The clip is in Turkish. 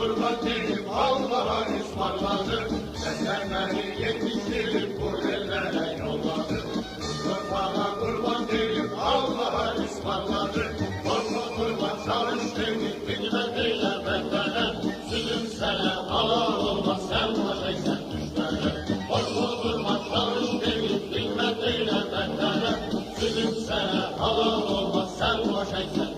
kurban deyip Allah'a ısmarladı. Seslenmeni yetiştirip bu ellere yolladı. Kurban'a kurban deyip Allah'a ısmarladı. Korkma kurban çalıştırdık bilmediyle bendene. Süzüm sene halal olmaz sen başaysan düşmene. Korkma kurban çalıştırdık bilmediyle bendene. Süzüm sene halal olmaz sen başaysan